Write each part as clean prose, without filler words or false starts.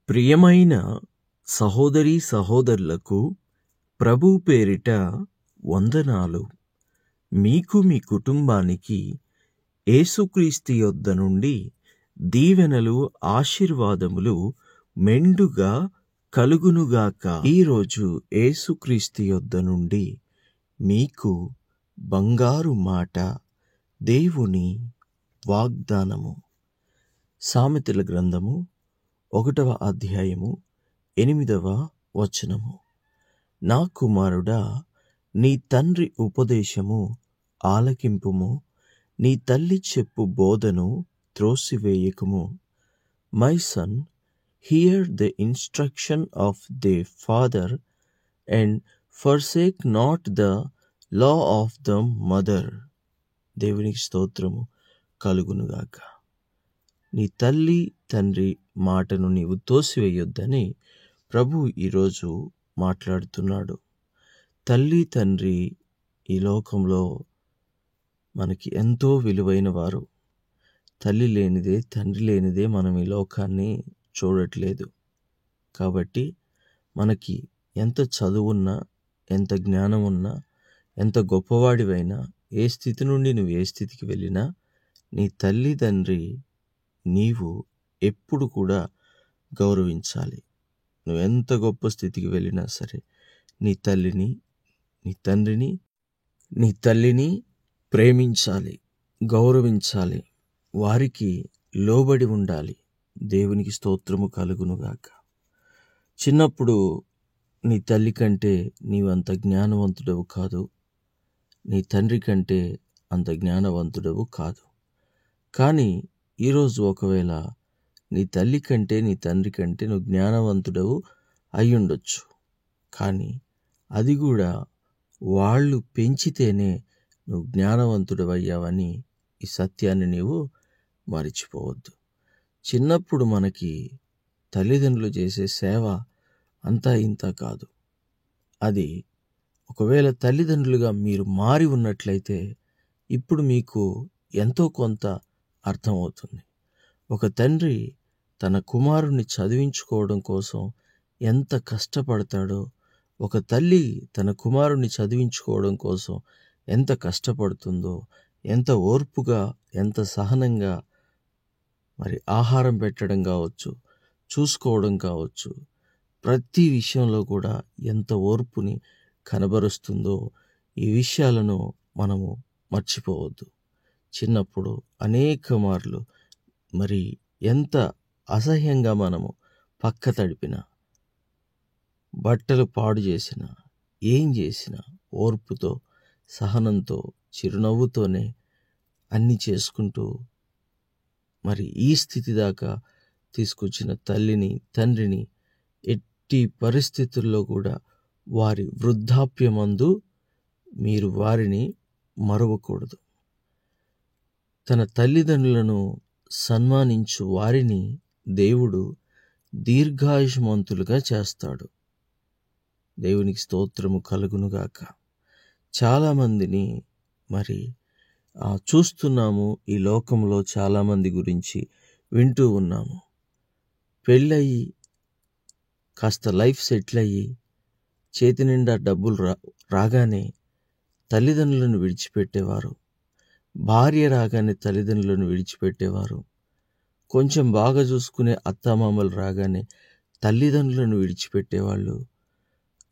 ప్రియమైన సహోదరీ సహోదరులకు ప్రభు పేరిట వందనాలు. మీకు మీ కుటుంబానికి యేసుక్రీస్తు యొద్ద నుండి దీవెనలు ఆశీర్వాదములు మెండుగా కలుగునుగాక. ఈరోజు యేసుక్రీస్తు యొద్ద నుండి మీకు బంగారు మాట, దేవుని వాగ్దానము. సామెతల గ్రంథము 1వ అధ్యాయము 8వ వచనము. నా కుమారుడా, నీ తండ్రి ఉపదేశము ఆలకింపుము, నీ తల్లి చెప్పు బోధను త్రోసివేయకుము. My son, hear the instruction of thy father, and forsake not the law of the mother. దేవునికి స్తోత్రము కలుగునుగాక. నీ తల్లి తండ్రి మాటను నీవు తోసివేయొద్దని ప్రభు ఈరోజు మాట్లాడుతున్నాడు. తల్లి తండ్రి ఈ లోకంలో మనకి ఎంతో విలువైన వారు. తల్లి లేనిదే తండ్రి లేనిదే మనం ఈ లోకాన్ని చూడట్లేదు. కాబట్టి మనకి ఎంత చదువున్నా, ఎంత జ్ఞానం ఉన్నా, ఎంత గొప్పవాడివైనా, ఏ స్థితి నుండి నువ్వు ఏ స్థితికి వెళ్ళినా, నీ తల్లి తండ్రి నీవు ఎప్పుడు కూడా గౌరవించాలి. నువ్వెంత గొప్ప స్థితికి వెళ్ళినా సరే నీ తల్లిని, నీ తండ్రిని, నీ తల్లిని ప్రేమించాలి, గౌరవించాలి, వారికి లోబడి ఉండాలి. దేవునికి స్తోత్రము కలుగునుగాక. చిన్నప్పుడు నీ తల్లి కంటే నీవంత జ్ఞానవంతుడవు కాదు, నీ తండ్రి కంటే అంత జ్ఞానవంతుడవు కాదు. కానీ ఈరోజు ఒకవేళ నీ తల్లి కంటే నీ తండ్రి కంటే నువ్వు జ్ఞానవంతుడవు అయ్యుండొచ్చు. కానీ అది కూడా వాళ్ళు పెంచితేనే నువ్వు జ్ఞానవంతుడవయ్యావని ఈ సత్యాన్ని నీవు మరిచిపోవద్దు. చిన్నప్పుడు మనకి తల్లిదండ్రులు చేసే సేవ అంతా ఇంత కాదు. అది ఒకవేళ తల్లిదండ్రులుగా మీరు మారి ఉన్నట్లయితే ఇప్పుడు మీకు ఎంతో కొంత అర్థమవుతుంది. ఒక తండ్రి తన కుమారుణ్ణి చదివించుకోవడం కోసం ఎంత కష్టపడతాడో, ఒక తల్లి తన కుమారుణ్ణి చదివించుకోవడం కోసం ఎంత కష్టపడుతుందో, ఎంత ఓర్పుగా, ఎంత సహనంగా, మరి ఆహారం పెట్టడం కావచ్చు, చూసుకోవడం కావచ్చు, ప్రతి విషయంలో కూడా ఎంత ఓర్పుని కనబరుస్తుందో, ఈ విషయాలను మనము మర్చిపోవద్దు. చిన్నప్పుడు అనేక మార్లు మరి ఎంత అసహ్యంగా మనము పక్క తడిపినా, బట్టలు పాడు చేసినా, ఏం చేసినా ఓర్పుతో, సహనంతో, చిరునవ్వుతోనే అన్నీ చేసుకుంటూ మరి ఈ స్థితి దాకా తీసుకొచ్చిన తల్లిని, తండ్రిని ఎట్టి పరిస్థితుల్లో కూడా వారి వృద్ధాప్యమందు మీరు వారిని మరువకూడదు. తన తల్లిదండ్రులను సన్మానించు వారిని దేవుడు దీర్ఘాయుష్మంతులుగా చేస్తాడు. దేవునికి స్తోత్రము కలుగునుగాక. చాలామందిని మరి చూస్తున్నాము. ఈ లోకంలో చాలామంది గురించి వింటూ ఉన్నాము. పెళ్ళయి కాస్త లైఫ్ సెటిల్ అయ్యి చేతి నిండా డబ్బులు రాగానే తల్లిదండ్రులను విడిచిపెట్టేవారు. భార్య రాగానే తల్లిదండ్రులను విడిచిపెట్టేవారు. కొంచెం బాగా చూసుకునే అత్తామామలు రాగానే తల్లిదండ్రులను విడిచిపెట్టేవాళ్ళు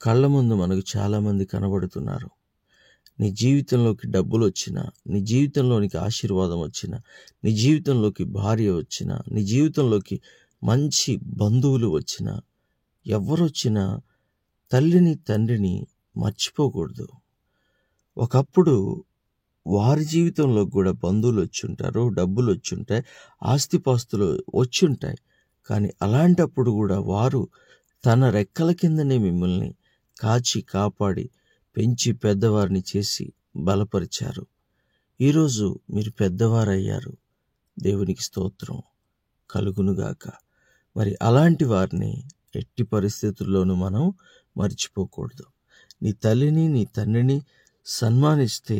కళ్ళ ముందు మనకు చాలామంది కనబడుతున్నారు. నీ జీవితంలోకి డబ్బులు వచ్చినా, నీ జీవితంలోనికి ఆశీర్వాదం వచ్చినా, నీ జీవితంలోకి భార్య వచ్చినా, నీ జీవితంలోకి మంచి బంధువులు వచ్చినా, ఎవరొచ్చినా తల్లిని తండ్రిని మర్చిపోకూడదు. ఒకప్పుడు వారి జీవితంలో కూడా బంధువులు వచ్చుంటారు, డబ్బులు వచ్చుంటాయి, ఆస్తిపాస్తులు వచ్చుంటాయి. కానీ అలాంటప్పుడు కూడా వారు తన రెక్కల కిందనే మిమ్మల్ని కాచి కాపాడి పెంచి పెద్దవారిని చేసి బలపరిచారు. ఈరోజు మీరు పెద్దవారయ్యారు. దేవునికి స్తోత్రం కలుగునుగాక. మరి అలాంటి వారిని ఎట్టి పరిస్థితుల్లోనూ మనం మర్చిపోకూడదు. నీ తల్లిని, నీ తండ్రిని సన్మానిస్తే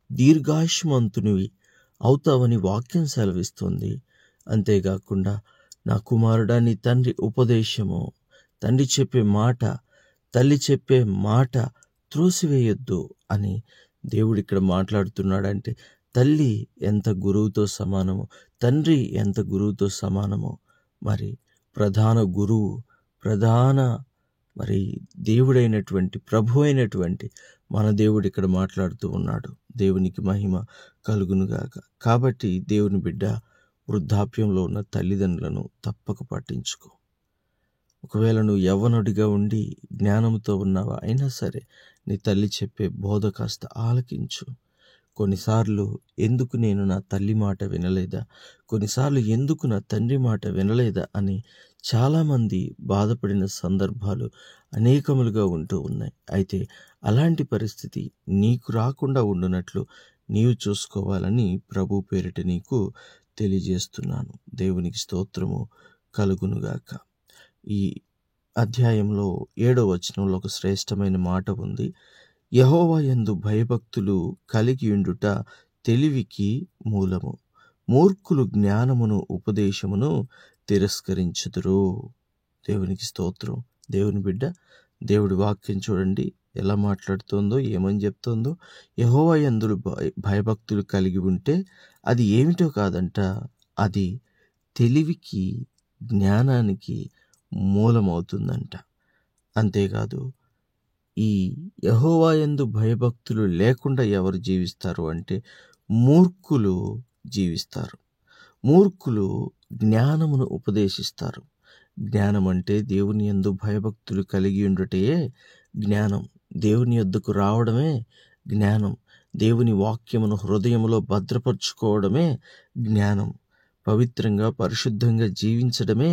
దీర్ఘాయుష్మంతునివి అవుతావని వాక్యం సెలవిస్తుంది. అంతేకాకుండా నా కుమారుడా, నీ తండ్రి ఉపదేశము, తండ్రి చెప్పే మాట, తల్లి చెప్పే మాట త్రోసివేయొద్దు అని దేవుడు ఇక్కడ మాట్లాడుతున్నాడంటే తల్లి ఎంత గురువుతో సమానమో, తండ్రి ఎంత గురువుతో సమానమో, మరి ప్రధాన గురువు, ప్రధాన మరి దేవుడైనటువంటి, ప్రభు అయినటువంటి మన దేవుడు ఇక్కడ మాట్లాడుతూ ఉన్నాడు. దేవునికి మహిమ కలుగునుగాక. కాబట్టి దేవుని బిడ్డ, వృద్ధాప్యంలో ఉన్న తల్లిదండ్రులను తప్పక పట్టించుకో. ఒకవేళ నువ్వు యవ్వనుడిగా ఉండి జ్ఞానంతో ఉన్నావా అయినా సరే నీ తల్లి చెప్పే బోధ కాస్త ఆలకించు. కొన్నిసార్లు ఎందుకు నేను నా తల్లి మాట వినలేదా, కొన్నిసార్లు ఎందుకు నా తండ్రి మాట వినలేదా అని చాలామంది బాధపడిన సందర్భాలు అనేకములుగా ఉంటూ ఉన్నాయి. అయితే అలాంటి పరిస్థితి నీకు రాకుండా ఉండునట్లు నీవు చూసుకోవాలని ప్రభు పేరిట నీకు తెలియజేస్తున్నాను. దేవునికి స్తోత్రము కలుగునుగాక. ఈ అధ్యాయంలో 7వ వచనంలో ఒక శ్రేష్టమైన మాట ఉంది. యెహోవా యందు భయభక్తులు కలిగి ఉండుట తెలివికి మూలము, మూర్ఖులు జ్ఞానమును ఉపదేశమును తిరస్కరించుదురు. దేవునికి స్తోత్రం. దేవుని బిడ్డ, దేవుడి వాక్యం చూడండి ఎలా మాట్లాడుతోందో, ఏమని చెప్తోందో. యెహోవా యందు భయభక్తులు కలిగి ఉంటే అది ఏమిటో కాదంట, అది తెలివికి, జ్ఞానానికి మూలమవుతుందంట. అంతేకాదు, ఈ యెహోవా యందు భయభక్తులు లేకుండా ఎవరు జీవిస్తారు అంటే మూర్ఖులు జీవిస్తారు. మూర్ఖులు జ్ఞానమును ఉపదేశిస్తారు. జ్ఞానం అంటే దేవుని యందు భయభక్తులు కలిగి ఉండుటయే జ్ఞానం. దేవుని యొద్దకు రావడమే జ్ఞానం. దేవుని వాక్యమును హృదయములో భద్రపరుచుకోవడమే జ్ఞానం. పవిత్రంగా, పరిశుద్ధంగా జీవించడమే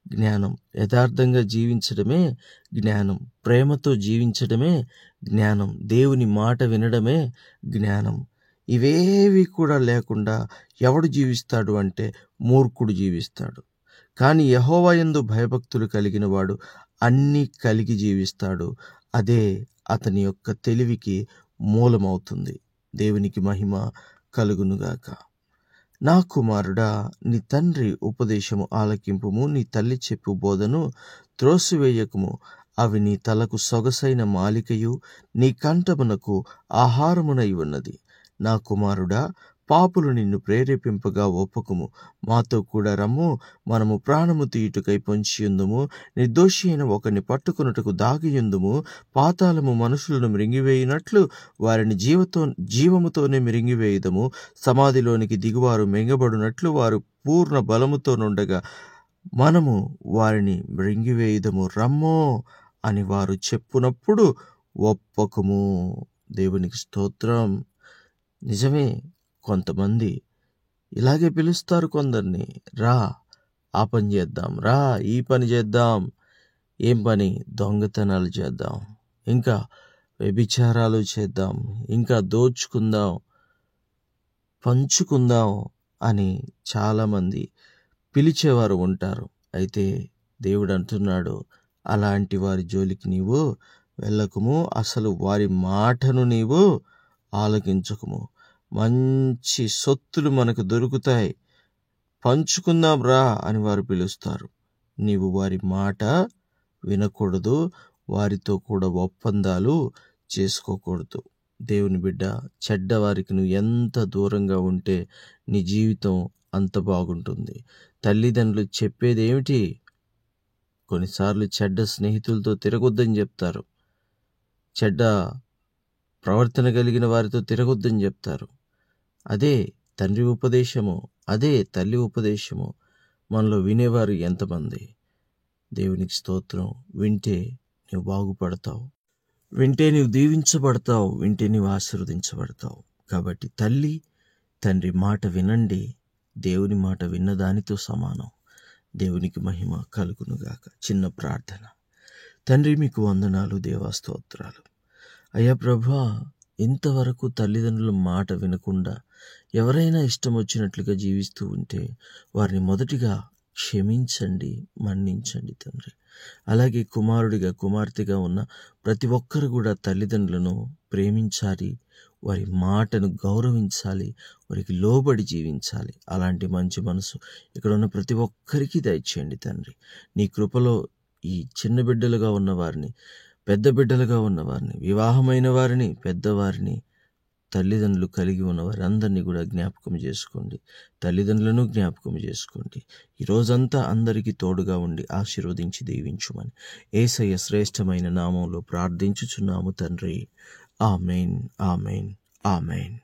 జ్ఞానం. యథార్థంగా జీవించడమే జ్ఞానం. ప్రేమతో జీవించడమే జ్ఞానం. దేవుని మాట వినడమే జ్ఞానం. ఇవేవి కూడా లేకుండా ఎవడు జీవిస్తాడు అంటే మూర్ఖుడు జీవిస్తాడు. కానీ యెహోవా యందు భయభక్తులు కలిగిన వాడు అన్నీ కలిగి జీవిస్తాడు. అదే అతని యొక్క తెలివికి మూలమవుతుంది. దేవునికి మహిమ కలుగునుగాక. నా కుమారుడా, నీ తండ్రి ఉపదేశము ఆలకింపుము, నీ తల్లి చెప్పు బోధను త్రోసివేయకుము. అవి నీ తలకు సొగసైన మాలికయు, నీ కంఠమునకు ఆహారమునై ఉన్నది. నా కుమారుడా, పాపులు నిన్ను ప్రేరేపింపగా ఒప్పుకుము. మాతో కూడా రమ్ము, మనము ప్రాణము తీయుటకై పొంచియుందుము. నిర్దోషి అయిన ఒకరిని పట్టుకొనుటకు దాగియుందుము. పాతాళము మనుషులను మృంగివేయునట్లు వారిని జీవముతోనే మృంగివేయుదము. సమాధిలోనికి దిగువారు మింగబడినట్లు వారు పూర్ణ బలముతో నుండగా మనము వారిని మృంగివేయుదము. రమ్మో అని వారు చెప్పునప్పుడు ఒప్పకుము. దేవునికి స్తోత్రం. నిజమే, కొంతమంది ఇలాగే పిలుస్తారు కొందరిని. రా, ఆ పని చేద్దాం, రా ఈ పని చేద్దాం. ఏం పని? దొంగతనాలు చేద్దాం, ఇంకా వ్యభిచారాలు చేద్దాం, ఇంకా దోచుకుందాం, పంచుకుందాం అని చాలామంది పిలిచేవారు ఉంటారు. అయితే దేవుడు అంటున్నాడు, అలాంటి వారి జోలికి నీవు వెళ్ళకుము. అసలు వారి మాటను నీవు ఆలకించకుము. మంచి సొత్తులు మనకు దొరుకుతాయి, పంచుకుందాం రా అని వారు పిలుస్తారు. నీవు వారి మాట వినకూడదు, వారితో కూడా ఒప్పందాలు చేసుకోకూడదు. దేవుని బిడ్డ, చెడ్డవారికి నువ్వు ఎంత దూరంగా ఉంటే నీ జీవితం అంత బాగుంటుంది. తల్లిదండ్రులు చెప్పేది ఏమిటి? కొన్నిసార్లు చెడ్డ స్నేహితులతో తిరగొద్దని చెప్తారు, చెడ్డ ప్రవర్తన కలిగిన వారితో తిరగొద్దని చెప్తారు. అదే తండ్రి ఉపదేశము, అదే తల్లి ఉపదేశము మనలో వినేవారు ఎంతమంది? దేవునికి స్తోత్రం. వింటే నువ్వు బాగుపడతావు, వింటే నువ్వు దీవించబడతావు, వింటే నువ్వు ఆశీర్వదించబడతావు. కాబట్టి తల్లి తండ్రి మాట వినండి. దేవుని మాట విన్నదానితో సమానం. దేవునికి మహిమ కలుగునుగాక. చిన్న ప్రార్థన. తండ్రి, మీకు వందనాలు, దేవా స్తోత్రాలు. అయ్యా ప్రభా, ఇంతవరకు తల్లిదండ్రుల మాట వినకుండా ఎవరైనా ఇష్టం వచ్చినట్లుగా జీవిస్తూ ఉంటే వారిని మొదటిగా క్షమించండి, మన్నించండి తండ్రి. అలాగే కుమారుడిగా, కుమార్తెగా ఉన్న ప్రతి ఒక్కరు కూడా తల్లిదండ్రులను ప్రేమించాలి, వారి మాటను గౌరవించాలి, వారికి లోబడి జీవించాలి. అలాంటి మంచి మనసు ఇక్కడ ఉన్న ప్రతి ఒక్కరికి దయచేయండి తండ్రి. నీ కృపలో ఈ చిన్న బిడ్డలుగా ఉన్నవారిని, పెద్ద బిడ్డలుగా ఉన్నవారిని, వివాహమైన వారిని, పెద్దవారిని, తల్లిదండ్రులు కలిగి ఉన్న వారందరినీ కూడా జ్ఞాపకం చేసుకోండి. తల్లిదండ్రులను జ్ఞాపకం చేసుకోండి. ఈ రోజంతా అందరికీ తోడుగా ఉండి ఆశీర్వదించి దీవించుమని యేసయ్య శ్రేష్టమైన నామంలో ప్రార్థించుచున్నాము తండ్రి. Amen, amen, amen.